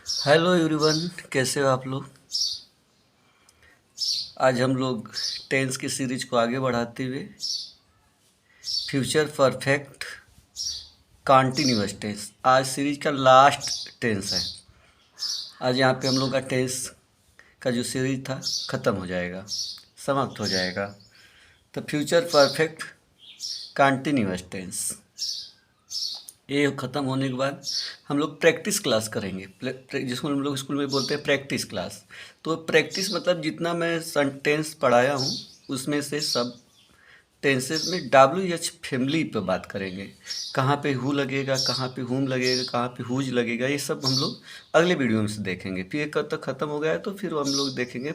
Hello everyone, कैसे हो आप लोग। आज हम लोग टेंस की सीरीज को आगे बढ़ाते हुए फ्यूचर परफेक्ट कॉन्टिन्यूअस टेंस, आज सीरीज का लास्ट टेंस है। आज यहाँ पे हम लोग का टेंस का जो सीरीज था ख़त्म हो जाएगा, समाप्त हो जाएगा। तो फ्यूचर परफेक्ट कॉन्टिन्यूअस टेंस ये ख़त्म होने के बाद हम लोग प्रैक्टिस क्लास करेंगे, जिसको हम लोग स्कूल में बोलते हैं प्रैक्टिस क्लास। तो प्रैक्टिस मतलब जितना मैं टेंस पढ़ाया हूँ उसमें से सब टेंसेस में WH फैमिली पे बात करेंगे। कहाँ पे हु लगेगा, कहाँ पे हुम लगेगा, कहाँ पे हुज लगेगा, ये सब हम लोग अगले वीडियो में से देखेंगे। फिर एक तक ख़त्म हो गया है तो फिर हम लोग देखेंगे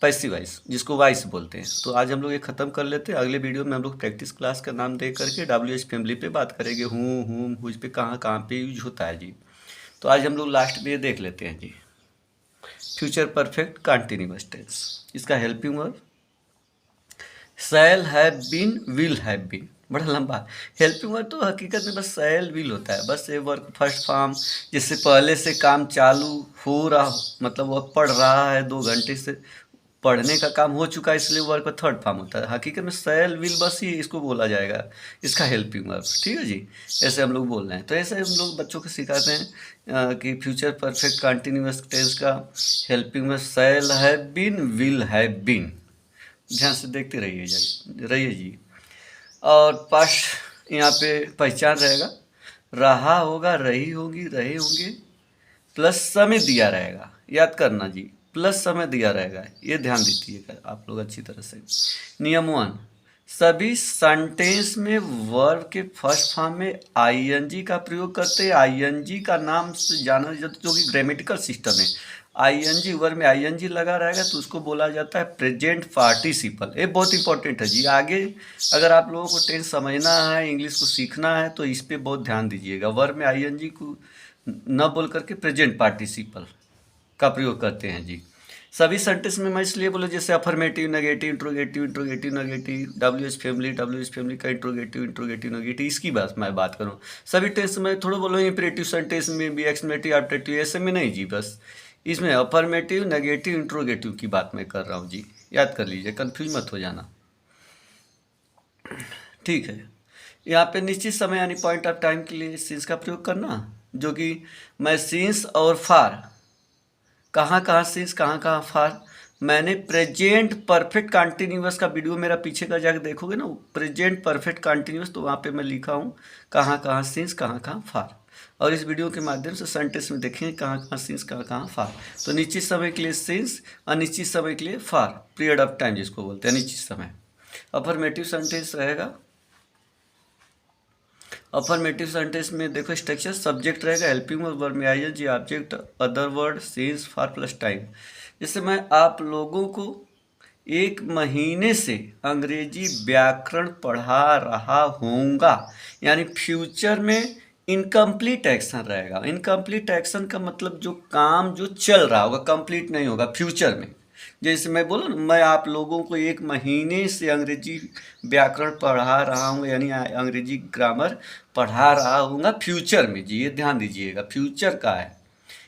पैसिव वॉइस, जिसको वॉइस बोलते हैं। तो आज हम लोग ये ख़त्म कर लेते हैं। अगले वीडियो में हम लोग प्रैक्टिस क्लास का नाम दे करके WH फैमिली पे बात करेंगे। हूँ हुम हुज पे कहाँ कहाँ पे यूज होता है जी। तो आज हम लोग लास्ट में ये देख लेते हैं जी, फ्यूचर परफेक्ट कॉन्टिन्यूअस टेंस। इसका helping verb shall have been, will have been, बड़ा लंबा। हेल्पिंग वर्ब तो हकीकत में बस शैल विल होता है, बस ये वर्क फर्स्ट फॉर्म, जिससे पहले से काम चालू हो रहा, मतलब वह पढ़ रहा है, 2 घंटे से पढ़ने का काम हो चुका है, इसलिए वर्ब का थर्ड फॉर्म होता है। हकीकत में शैल विल बस ही इसको बोला जाएगा, इसका हेल्पिंग वर्ब। ठीक है जी, ऐसे हम लोग बोल रहे हैं। तो ऐसे हम लोग बच्चों को सिखाते हैं कि फ्यूचर परफेक्ट कॉन्टिन्यूअस टेंस का helping verb shall have been, will have been. ध्यान से देखते रहिए जी। और पास्ट यहाँ पे पहचान रहेगा, रहा होगा, रही होगी, रहे होंगे, प्लस समय दिया रहेगा। याद करना जी, प्लस समय दिया रहेगा, ये ध्यान दीजिएगा आप लोग अच्छी तरह से। नियम 1, सभी सेंटेंस में वर्ब के फर्स्ट फॉर्म में आईएनजी का प्रयोग करते हैं। आईएनजी का नाम से जाना जाता है, जो कि ग्रामेटिकल सिस्टम है। आईएनजी वर्ब में आईएनजी लगा रहेगा तो उसको बोला जाता है प्रेजेंट पार्टिसिपल। ये बहुत इंपॉर्टेंट है जी। आगे अगर आप लोगों को टेंस समझना है, इंग्लिश को सीखना है, तो इस पे बहुत ध्यान दीजिएगा। वर्ब में आईएनजी को न बोल करके प्रेजेंट पार्टिसिपल का प्रयोग करते हैं जी। सभी सेंटेंस में मैं इसलिए बोला, जैसे affirmative, negative, interrogative, interrogative negative, WH family का इंट्रोगेटिव, इंट्रोगेटिव नेगेटिव, इसकी बात करूँ। सभी टेंस में थोड़ा बोलो, इंपरेटिव सेंटेंस में भी, एक्सप्लेनेटिव, ऑब्जेक्टिव, ऐसे में नहीं जी। बस इसमें अफर्मेटिव, नेगेटिव, इंट्रोगेटिव की बात मैं कर रहा हूँ जी। याद कर लीजिए, कंफ्यूज मत हो जाना। ठीक है, यहाँ पे निश्चित समय यानी पॉइंट ऑफ टाइम के लिए सिंस का प्रयोग करना, जो कि मैं सिंस और फार, कहाँ कहाँ सिंस, कहाँ कहाँ फार। मैंने प्रेजेंट परफेक्ट कॉन्टिन्यूअस का वीडियो मेरा पीछे का जाकर देखोगे ना, प्रेजेंट परफेक्ट कॉन्टिन्यूअस, तो वहाँ पे मैं लिखा हूँ कहाँ कहाँ सिंस, कहाँ कहाँ फार। और इस वीडियो के माध्यम से सेंटेंस में देखेंगे कहाँ कहाँ सिंस, कहाँ कहाँ फार। तो निश्चित समय के लिए सिंस, अनिश्चित समय के लिए फार, पीरियड ऑफ टाइम जिसको बोलते हैं अनिश्चित समय। अफर्मेटिव सेंटेंस रहेगा। अफर्मेटिव सेंटेंस में देखो स्ट्रक्चर, सब्जेक्ट रहेगा, हेल्पिंग वर्ब में ING, object, other word, since, for plus time. जैसे मैं आप लोगों को 1 महीने से अंग्रेजी व्याकरण पढ़ा रहा होऊंगा, यानी फ्यूचर में इनकम्प्लीट एक्शन रहेगा। इनकम्प्लीट एक्शन का मतलब जो काम जो चल रहा होगा, कंप्लीट नहीं होगा फ्यूचर में। जैसे मैं बोला ना, मैं आप लोगों को 1 महीने से अंग्रेजी व्याकरण पढ़ा रहा हूँ, यानी अंग्रेजी ग्रामर पढ़ा रहा हूँगा फ्यूचर में जी। ये ध्यान दीजिएगा, फ्यूचर का है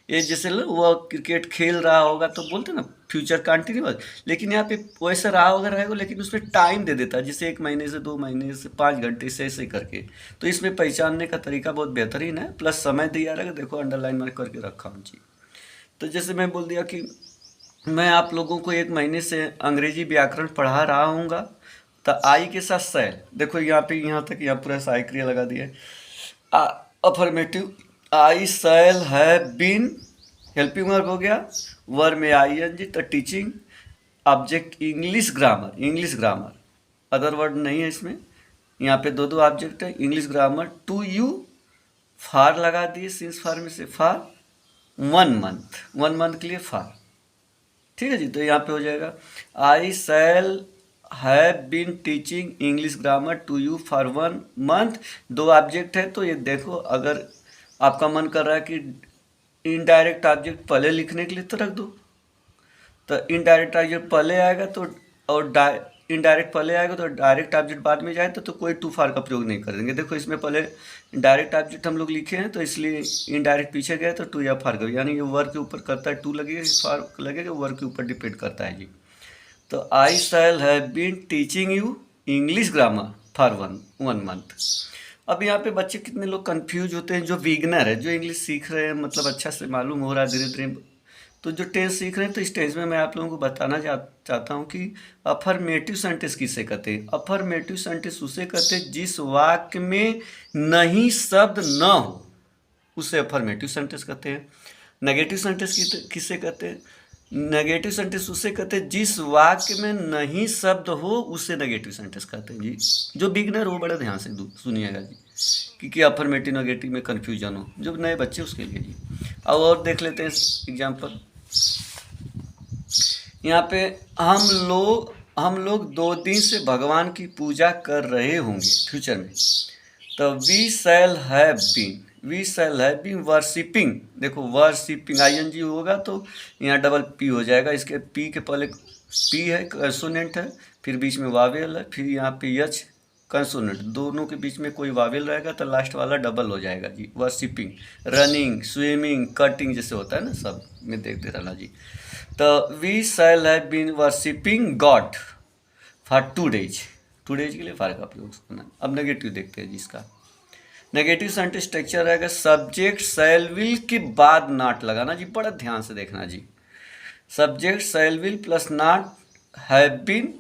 ये। जैसे वो क्रिकेट खेल रहा होगा तो बोलते ना फ्यूचर कंटिन्यूअस, लेकिन यहाँ पे वैसे रहा होगा रहेगा, लेकिन उसमें टाइम दे देता है, जैसे 1 महीने से, 2 महीने से, 5 घंटे से, ऐसे करके। तो इसमें पहचानने का तरीका बहुत बेहतरीन है, प्लस समय दिया रहेगा। देखो अंडरलाइन मार्क करके रखा हूँ जी। तो जैसे मैं बोल दिया कि मैं आप लोगों को 1 महीने से अंग्रेजी व्याकरण पढ़ा रहा हूँगा, तो आई के साथ शैल, देखो यहाँ पे, यहाँ तक यहाँ पूरा सहायक क्रिया लगा दिया है। Affirmative, I shall have been, helping verb हो गया, वर्ब में आईएनजी, तो teaching, object English grammar, English grammar, other word नहीं है इसमें। यहाँ पे दो ऑब्जेक्ट है, English grammar, to you, for लगा दिए, सिंस फार में से फार, 1 मंथ, 1 मंथ के लिए फार। ठीक है जी, तो यहाँ पे हो जाएगा I shall have been teaching English grammar to you for 1 month. 2 object है, तो ये देखो, अगर आपका मन कर रहा है कि इनडायरेक्ट ऑब्जेक्ट पहले लिखने के लिए, तो रख दो। तो इनडायरेक्ट ऑब्जेक्ट पहले आएगा तो, और इनडायरेक्ट पहले आएगा तो डायरेक्ट ऑब्जेक्ट बाद में जाए तो कोई टू फार का प्रयोग नहीं करेंगे। देखो इसमें पहले डायरेक्ट ऑब्जेक्ट हम लोग लिखे हैं तो इसलिए इनडायरेक्ट पीछे गए तो टू या फार का, यानी ये वर्ब के ऊपर करता है, टू लगेगा फार लगेगा, वर्ब के ऊपर डिपेंड करता है जी। तो I shall have been teaching you English grammar for one month. अब यहाँ पे बच्चे कितने लोग कंफ्यूज होते हैं, जो बिगनर है, जो इंग्लिश सीख रहे हैं, मतलब अच्छा से मालूम हो रहा है धीरे धीरे, तो जो टेंस सीख रहे हैं, तो इस टेंस में मैं आप लोगों को बताना चाहता हूँ कि अफर्मेटिव सेंटेंस किसे कहते हैं। अफर्मेटिव सेंटेंस उसे कहते हैं जिस वाक्य में नहीं शब्द न हो, उसे अफर्मेटिव सेंटेंस कहते हैं। नेगेटिव सेंटेंस किसे कहते हैं? नेगेटिव सेंटेंस उसे कहते हैं जिस वाक्य में नहीं शब्द हो, उसे नेगेटिव सेंटेंस कहते हैं जी। जो बिगनर हो बड़े ध्यान से सुनिएगा जी, क्योंकि अफर्मेटिव नेगेटिव में कन्फ्यूजन हो, जो नए बच्चे उसके लिए जी। अब और देख लेते हैं एग्जाम्पल। यहाँ पे हम लोग 2 दिन से भगवान की पूजा कर रहे होंगे फ्यूचर में। तो we shall have been worshipping. देखो वर्शिपिंग आईएनजी होगा तो यहाँ डबल पी हो जाएगा। इसके पी के पहले पी है कंसोनेंट है, फिर बीच में वावेल है, फिर यहाँ पे एच कंसोनेंट, दोनों के बीच में कोई वावेल रहेगा तो लास्ट वाला डबल हो जाएगा जी। वर्शिपिंग, रनिंग, स्विमिंग, कटिंग जैसे होता है ना, सब में देखते रहना जी। तो we shall have been worshipping God for 2 days। 2 days के लिए फार का प्रयोग करना। अब नेगेटिव देखते हैं जी। इसका नेगेटिव सेंटेंस स्ट्रक्चर रहेगा सब्जेक्ट शैल विल के बाद नॉट लगाना जी, बड़ा ध्यान से देखना जी। Subject shall will plus not, have been,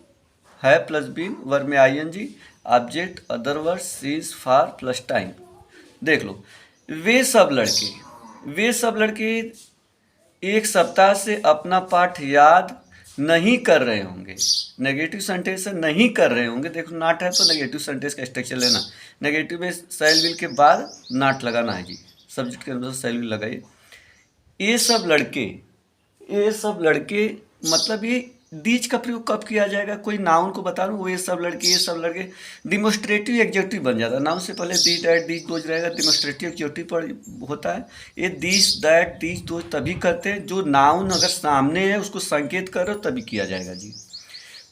have plus been, verb में आईएनजी, ऑब्जेक्ट अदर वर्ड, सीज, फॉर प्लस टाइम। देख लो, वे सब लड़के 1 सप्ताह से अपना पाठ याद नहीं कर रहे होंगे। नेगेटिव सेंटेंस है नहीं कर रहे होंगे। देखो नॉट है तो नेगेटिव सेंटेंस का स्ट्रक्चर लेना। नेगेटिव में शैल विल के बाद नॉट लगाना है जी, सब्जेक्ट के अनुसार शैल विल लगाइए। ये सब लड़के मतलब ये दीज का प्रयोग कब किया जाएगा? कोई नाउन को बता रहा हूँ, वो ये सब लड़के डिमोस्ट्रेटिव एग्जेक्टिव बन जाता है। नाउन से पहले दी, डैट, दीज, दोज रहेगा, डिमोस्ट्रेटिव एग्जेक्टिव पर होता है। ये दिस, दैट, दीज, दोज तभी करते हैं जो नाउन अगर सामने है उसको संकेत करो तभी किया जाएगा जी।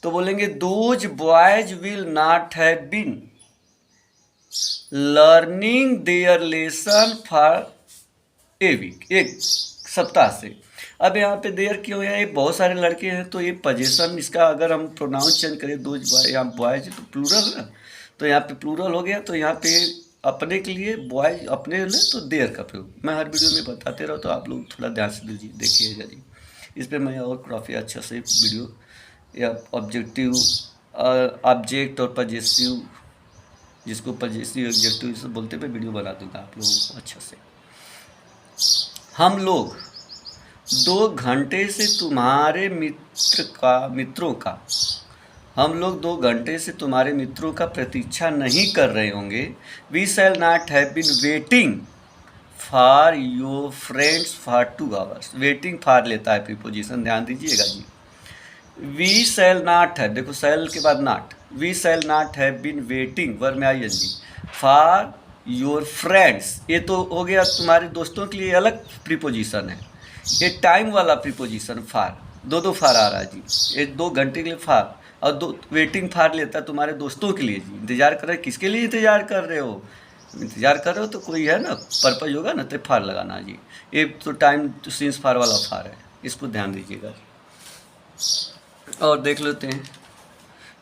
तो बोलेंगे those boys will not have been learning their lesson for a week, 1 सप्ताह से। अब यहाँ पे देयर क्यों है? ये बहुत सारे लड़के हैं तो ये पोजीशन, इसका अगर हम प्रोनाउन चेंज करें दो यहाँ बॉयज तो प्लूरल है, तो यहाँ पे प्लूरल हो गया, तो यहाँ पे अपने के लिए बॉयज अपने लिए तो देयर का प्रयोग मैं हर वीडियो में बताते रहो, तो आप लोग थोड़ा ध्यान से देखिएगा जी। इस पर मैं और काफ़ी अच्छा से वीडियो या ऑब्जेक्टिव, ऑब्जेक्ट और पजेसिव, जिसको पजेसिव ऑब्जेक्टिव से बोलते हुए वीडियो बना दूंगा आप लोगों को अच्छा से। हम लोग 2 घंटे से तुम्हारे मित्रों का प्रतीक्षा नहीं कर रहे होंगे। We shall not have been waiting for your friends for 2 hours। Waiting for लेता है प्रीपोजिशन, ध्यान दीजिएगा जी। वी शैल नॉट है, देखो शैल के बाद not, we shall not have been waiting, verb में आईएनजी, फॉर योर फ्रेंड्स, ये तो हो गया तुम्हारे दोस्तों के लिए अलग प्रीपोजिशन है। ये टाइम वाला प्रीपोजिशन फार, 2 फार आ रहा है जी। ये 2 घंटे के लिए फार और 2 वेटिंग फार लेता है तुम्हारे दोस्तों के लिए जी। इंतजार कर रहे, किसके लिए इंतजार कर रहे हो? इंतजार कर रहे हो तो कोई है ना, पर्पज होगा ना, तो फार लगाना जी। ये तो टाइम तो सीन्स फार वाला फार है, इसको ध्यान दीजिएगा। और देख लेते हैं,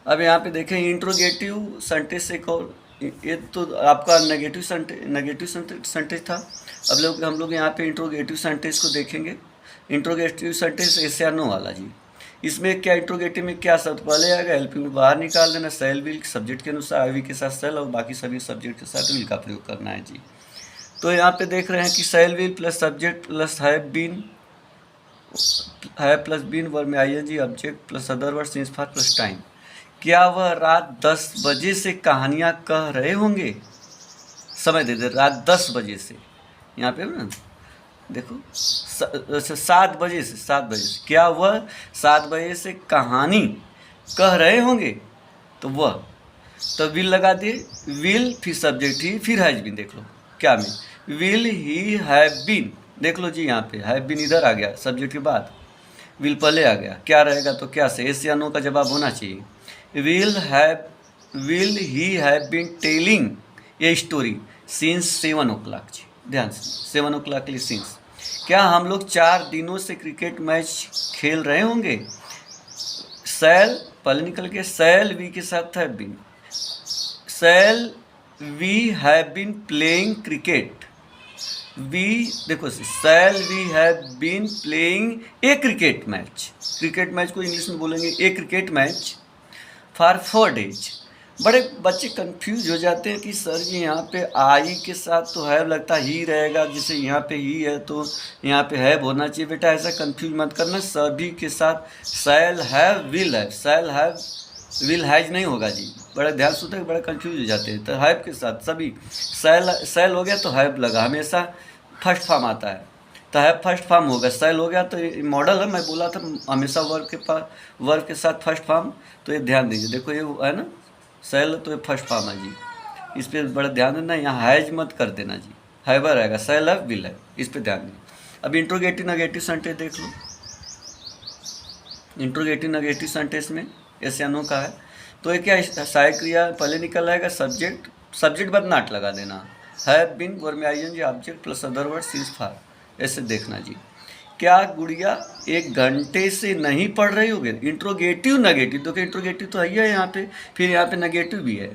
अब यहाँ पे देखें इंट्रोगेटिव सेंटेंस एक और, ये तो आपका नेगेटिव सेंटेंस था। अब हम लोग यहाँ पे इंट्रोगेटिव सेंटेंस को देखेंगे। इंट्रोगेटिव सेंटेंस एस या नो वाला जी। इसमें क्या इंट्रोगेटिव में क्या शब्द पहले आएगा, हेल्पिंग में बाहर निकाल देना, शैल विल सब्जेक्ट के अनुसार, आई वी के साथ शैल और बाकी सभी सब्जेक्ट के साथ विल का प्रयोग करना है जी। तो यहाँ पे देख रहे हैं कि shall will plus subject plus have plus been, verb में ING, object plus other word, since for plus time. क्या वह रात 10 बजे से कहानियाँ कह रहे होंगे? समय दे दे, रात 10 बजे से, यहाँ पे ना देखो 7 बजे से, क्या वह 7 बजे से कहानी कह रहे होंगे? तो वह, तो विल लगा दिए, विल फिर सब्जेक्ट ही फिर हैज बीन। देख लो क्या में विल ही हैव बीन, देख लो जी, यहाँ पे हैव बीन इधर आ गया, सब्जेक्ट के बाद विल पहले आ गया, क्या रहेगा तो क्या से, एस या नो का जवाब होना चाहिए। Will he have been telling a story since 7 o'clock। जी ध्यान से 7 o'clock के लिए सिंस, क्या हम लोग 4 दिनों से क्रिकेट मैच खेल रहे होंगे। शैल पहले निकल के शैल वी के साथ have been, shall we have been playing cricket, we देखो shall we have been playing a cricket match, cricket match को इंग्लिश में बोलेंगे a cricket match for 4 days। बड़े बच्चे कंफ्यूज हो जाते हैं कि सर जी यहाँ पे आई के साथ तो हैव लगता ही रहेगा, जैसे यहाँ पे ही है तो यहाँ पे हैव होना चाहिए। बेटा ऐसा कंफ्यूज मत करना, सभी के साथ shall have will have, shall have will has नहीं होगा जी। बड़ा ध्यान से होता है, बड़ा कंफ्यूज हो जाते हैं। तो हैव के साथ सभी शैल हो गया तो हैव लगा, हमेशा फर्स्ट फॉर्म आता है तो हैव फर्स्ट फॉर्म होगा। शैल हो गया तो ये मॉडल है, मैं बोला था हमेशा वर्ब के साथ फर्स्ट फॉर्म, तो ये ध्यान दीजिए। देखो ये है ना शैल, तो ये फर्स्ट फॉर्म है जी, इस पर बड़ा ध्यान देना, यहाँ हैज मत कर देना जी, हैवर आएगा, शैल हैव विल हैव, इस पर ध्यान दीजिए। अब इंट्रोगेटिव नेगेटिव सेंटेंस देख लो। इंट्रोगेटिव नेगेटिव सेंटेंस में एस या नो का है, तो ये क्या सहायक क्रिया पहले निकल आएगा, सब्जेक्ट बाद नॉट लगा देना, हैव बीन वर्ब में ING object plus other word since for, ऐसे देखना जी। क्या गुड़िया 1 घंटे से नहीं पढ़ रही होगी। इंट्रोगेटिव नेगेटिव, तो क्या इंट्रोगेटिव तो है यहाँ पे, फिर यहाँ पे नेगेटिव भी है,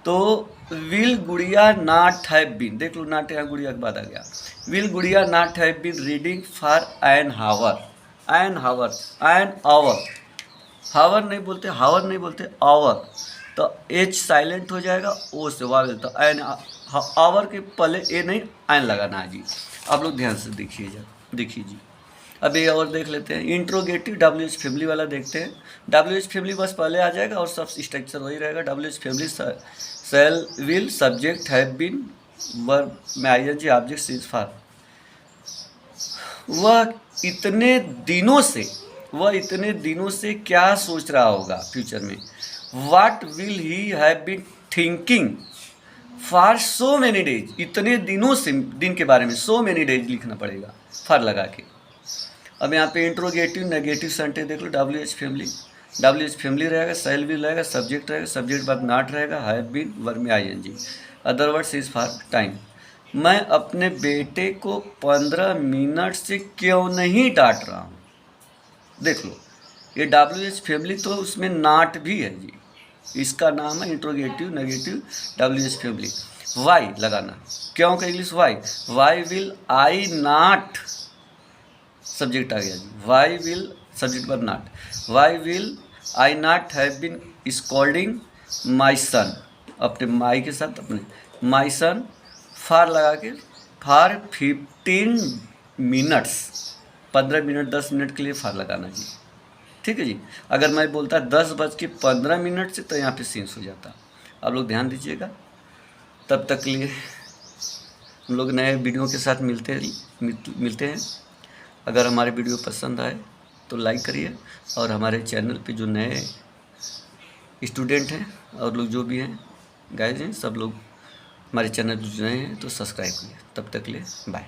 तो will Gudiya not have been, देख लो नॉट यहाँ गुड़िया के बाद आ गया, will Gudiya not have been reading for an hour, an hour, an hour, hour नहीं बोलते, हावर नहीं बोलते, आवर, तो एच साइलेंट हो जाएगा, ओ से वावेल, तो एन आवर के पहले ए नहीं एन लगाना है जी। आप लोग ध्यान से देखिए जी। अब ये और देख लेते हैं, इंट्रोगेटिव WH फैमिली वाला देखते हैं। WH फैमिली बस पहले आ जाएगा और सब स्ट्रक्चर वही रहेगा। WH family shall will subject have been verb में आईएनजी ऑब्जेक्ट सिंस फॉर। वह इतने दिनों से क्या सोच रहा होगा फ्यूचर में। What will he have been thinking for so many days, इतने दिनों से, दिन के बारे में, सो मेनी डेज लिखना पड़ेगा फॉर लगा के। अब यहाँ पे इंट्रोगेटिव नेगेटिव सेंटेंस देख लो। WH फैमिली रहेगा, शैल विल रहेगा, सब्जेक्ट रहेगा, सब्जेक्ट बाद नॉट रहेगा, हैव बीन वर्ब में ING, other words is for time. मैं अपने बेटे को 15 मिनट से क्यों नहीं डांट रहा हूँ। देख लो ये WH फैमिली, तो उसमें नॉट भी है जी, इसका नाम है interrogative negative WH family. Why लगाना, क्यों का English why will I not, subject आ गया जी, वाई विल सब्जेक्ट पर not, why will I not have been scolding my son, अपने माई के साथ अपने माई सन, फॉर लगा के फॉर 15 मिनट्स, 15 मिनट 10 मिनट के लिए फॉर लगाना जी। ठीक है जी। अगर मैं बोलता 10:15 से, तो यहाँ पे सीन्स हो जाता। आप लोग ध्यान दीजिएगा। तब तक के लिए हम लोग नए वीडियो के साथ मिलते हैं। अगर हमारे वीडियो पसंद आए तो लाइक करिए, और हमारे चैनल पे जो नए स्टूडेंट हैं और लोग जो भी हैं गाइज हैं, सब लोग हमारे चैनल पर जुड़े हैं तो सब्सक्राइब करिए। तब तक के लिए बाय।